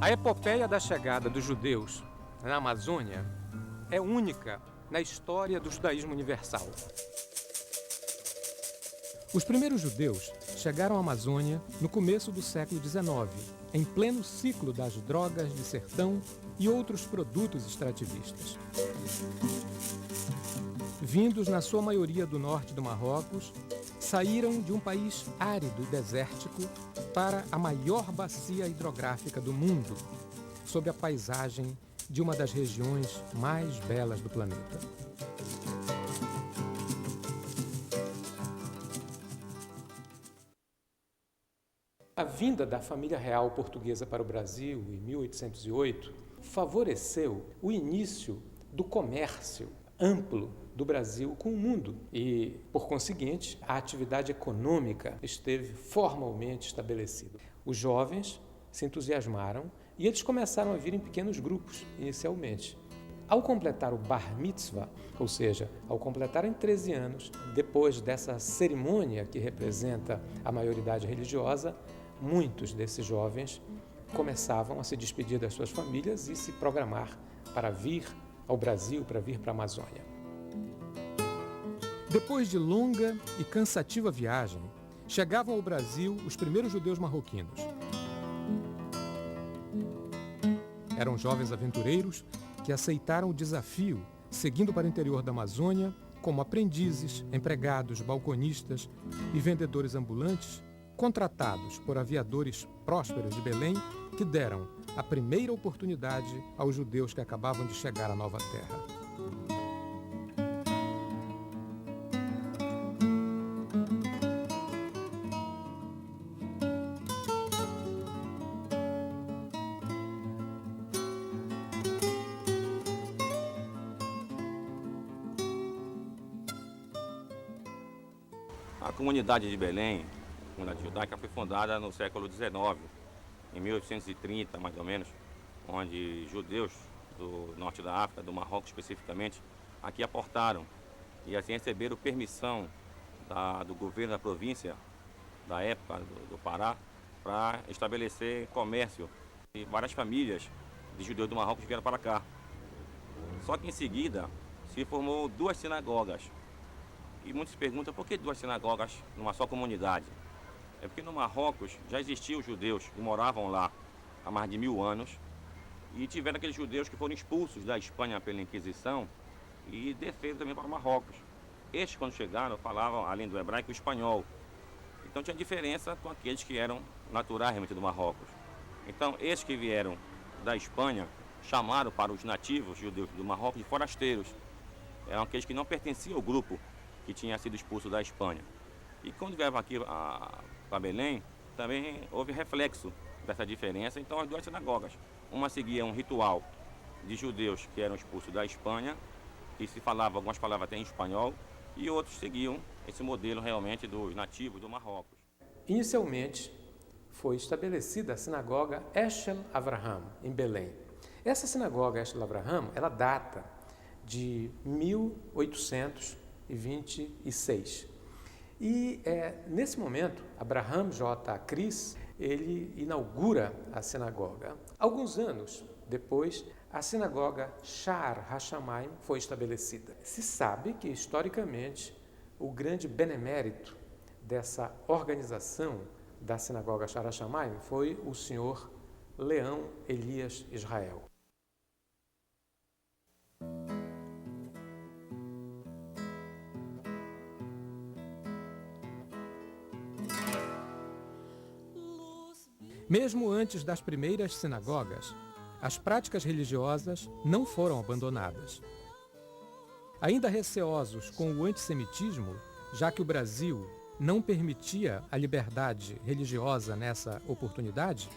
A epopeia da chegada dos judeus na Amazônia é única na história do judaísmo universal. Os primeiros judeus chegaram à Amazônia no começo do século XIX, em pleno ciclo das drogas de sertão e outros produtos extrativistas. Vindos na sua maioria do norte do Marrocos, saíram de um país árido e desértico para a maior bacia hidrográfica do mundo, sob a paisagem de uma das regiões mais belas do planeta. A vinda da família real portuguesa para o Brasil em 1808 favoreceu o início do comércio amplo do Brasil com o mundo e, por conseguinte, a atividade econômica esteve formalmente estabelecida. Os jovens se entusiasmaram e eles começaram a vir em pequenos grupos, inicialmente. Ao completar o Bar Mitzvah, ou seja, ao completarem 13 anos, depois dessa cerimônia que representa a maioridade religiosa, muitos desses jovens começavam a se despedir das suas famílias e se programar para vir ao Brasil, para vir para a Amazônia. Depois de longa e cansativa viagem, chegavam ao Brasil os primeiros judeus marroquinos. Eram jovens aventureiros que aceitaram o desafio, seguindo para o interior da Amazônia como aprendizes, empregados, balconistas e vendedores ambulantes, contratados por aviadores prósperos de Belém, que deram a primeira oportunidade aos judeus que acabavam de chegar à nova terra. A comunidade de Belém, a comunidade judaica, foi fundada no século XIX, em 1830 mais ou menos, onde judeus do norte da África, do Marrocos especificamente, aqui aportaram e assim receberam permissão do governo da província, da época do Pará, para estabelecer comércio. E várias famílias de judeus do Marrocos vieram para cá. Só que em seguida se formou duas sinagogas. E muitos perguntam por que duas sinagogas numa só comunidade? É porque no Marrocos já existiam judeus que moravam lá há mais de 1000 anos e tiveram aqueles judeus que foram expulsos da Espanha pela Inquisição e desceram também para o Marrocos. Estes, quando chegaram, falavam, além do hebraico, o espanhol. Então tinha diferença com aqueles que eram naturais realmente do Marrocos. Então, esses que vieram da Espanha chamaram para os nativos judeus do Marrocos de forasteiros. Eram aqueles que não pertenciam ao grupo que tinha sido expulso da Espanha. E quando vieram aqui para Belém, também houve reflexo dessa diferença. Então, as duas sinagogas, uma seguia um ritual de judeus que eram expulsos da Espanha, que se falava algumas palavras até em espanhol, e outros seguiam esse modelo realmente dos nativos do Marrocos. Inicialmente, foi estabelecida a sinagoga Eshel Avraham, em Belém. Essa sinagoga Eshel Avraham, ela data de 1826. E nesse momento, Abraham J. Cris, ele inaugura a sinagoga. Alguns anos depois, a sinagoga Sha'ar HaShamayim foi estabelecida. Se sabe que, historicamente, o grande benemérito dessa organização da sinagoga Sha'ar HaShamayim foi o senhor Leão Elias Israel. Mesmo antes das primeiras sinagogas, as práticas religiosas não foram abandonadas. Ainda receosos com o antissemitismo, já que o Brasil não permitia a liberdade religiosa nessa oportunidade,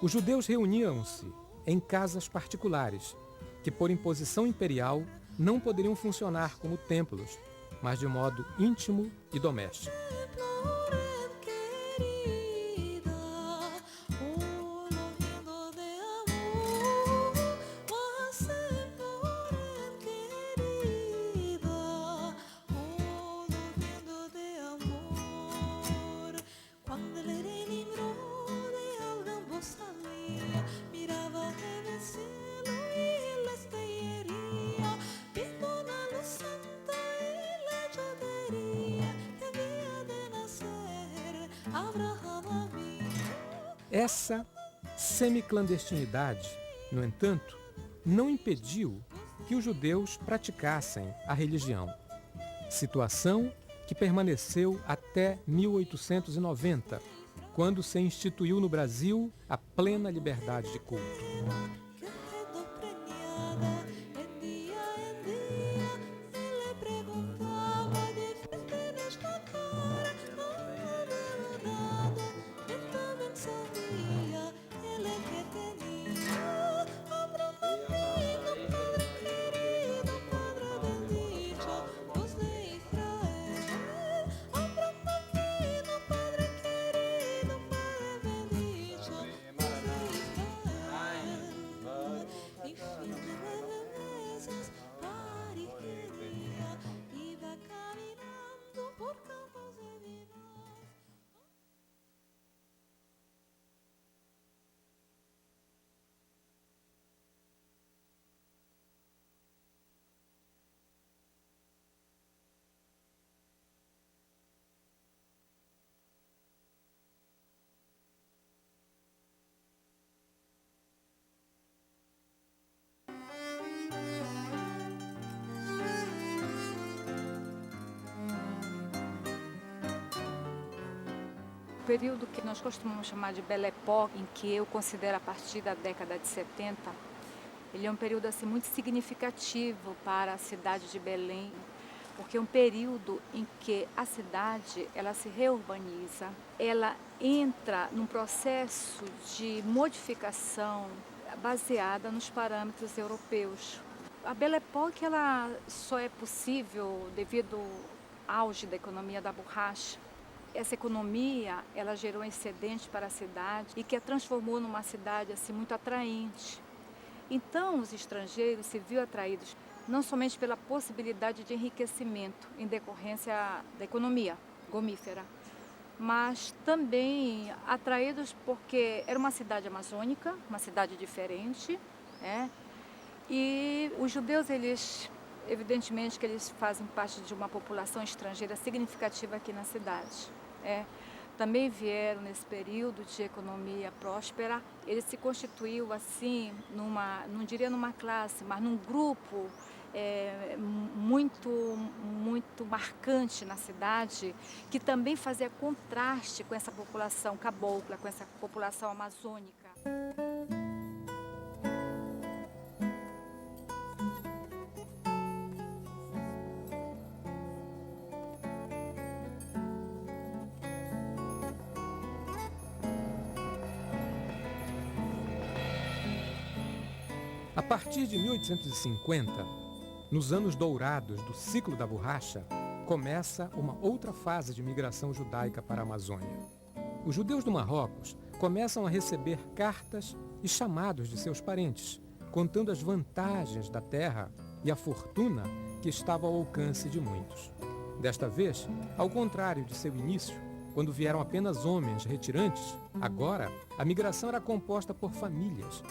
os judeus reuniam-se em casas particulares, que por imposição imperial não poderiam funcionar como templos, mas de modo íntimo e doméstico. Essa semiclandestinidade, no entanto, não impediu que os judeus praticassem a religião, situação que permaneceu até 1890, quando se instituiu no Brasil a plena liberdade de culto. O período que nós costumamos chamar de Belle Époque, em que eu considero a partir da década de 70, ele é um período assim, muito significativo para a cidade de Belém, porque é um período em que a cidade ela se reurbaniza, ela entra num processo de modificação baseada nos parâmetros europeus. A Belle Époque ela só é possível devido ao auge da economia da borracha. Essa economia, ela gerou um excedente para a cidade e que a transformou numa cidade assim, muito atraente. Então, os estrangeiros se viram atraídos não somente pela possibilidade de enriquecimento em decorrência da economia gomífera, mas também atraídos porque era uma cidade amazônica, uma cidade diferente, né? E os judeus, eles, evidentemente que eles fazem parte de uma população estrangeira significativa aqui na cidade. Também vieram nesse período de economia próspera. Ele se constituiu assim, não diria numa classe, mas num grupo muito marcante na cidade, que também fazia contraste com essa população cabocla, com essa população amazônica. A partir de 1850, nos anos dourados do ciclo da borracha, começa uma outra fase de migração judaica para a Amazônia. Os judeus do Marrocos começam a receber cartas e chamados de seus parentes, contando as vantagens da terra e a fortuna que estava ao alcance de muitos. Desta vez, ao contrário de seu início, quando vieram apenas homens retirantes, agora a migração era composta por famílias,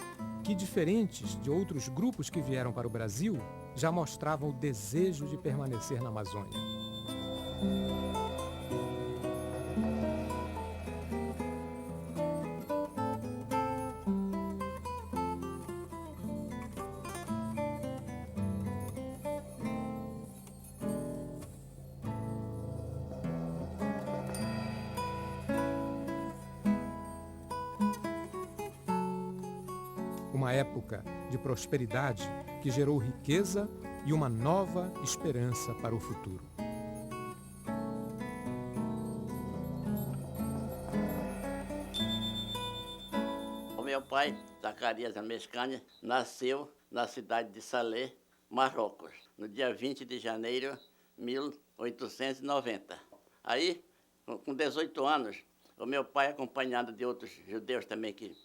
que, diferentes de outros grupos que vieram para o Brasil, já mostravam o desejo de permanecer na Amazônia. Uma época de prosperidade que gerou riqueza e uma nova esperança para o futuro. O meu pai, Zacarias Amescânia, nasceu na cidade de Salé, Marrocos, no dia 20 de janeiro de 1890. Aí, com 18 anos, o meu pai, acompanhado de outros judeus também que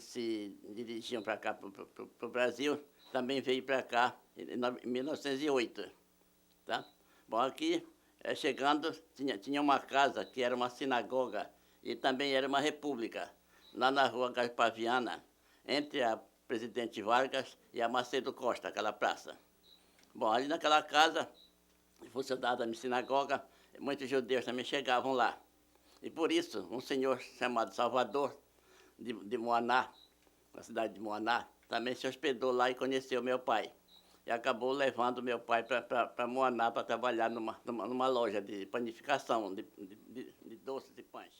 se dirigiam para cá, para o Brasil, também veio para cá em 1908. Tá? Bom, aqui, chegando, tinha uma casa que era uma sinagoga e também era uma república, lá na rua Gaspaviana, entre a Presidente Vargas e a Macedo Costa, aquela praça. Bom, ali naquela casa, funcionava a sinagoga, muitos judeus também chegavam lá. E por isso, um senhor chamado Salvador, de Moaná, na cidade de Moaná, também se hospedou lá e conheceu meu pai. E acabou levando meu pai para Moaná para trabalhar numa loja de panificação de doces e pães.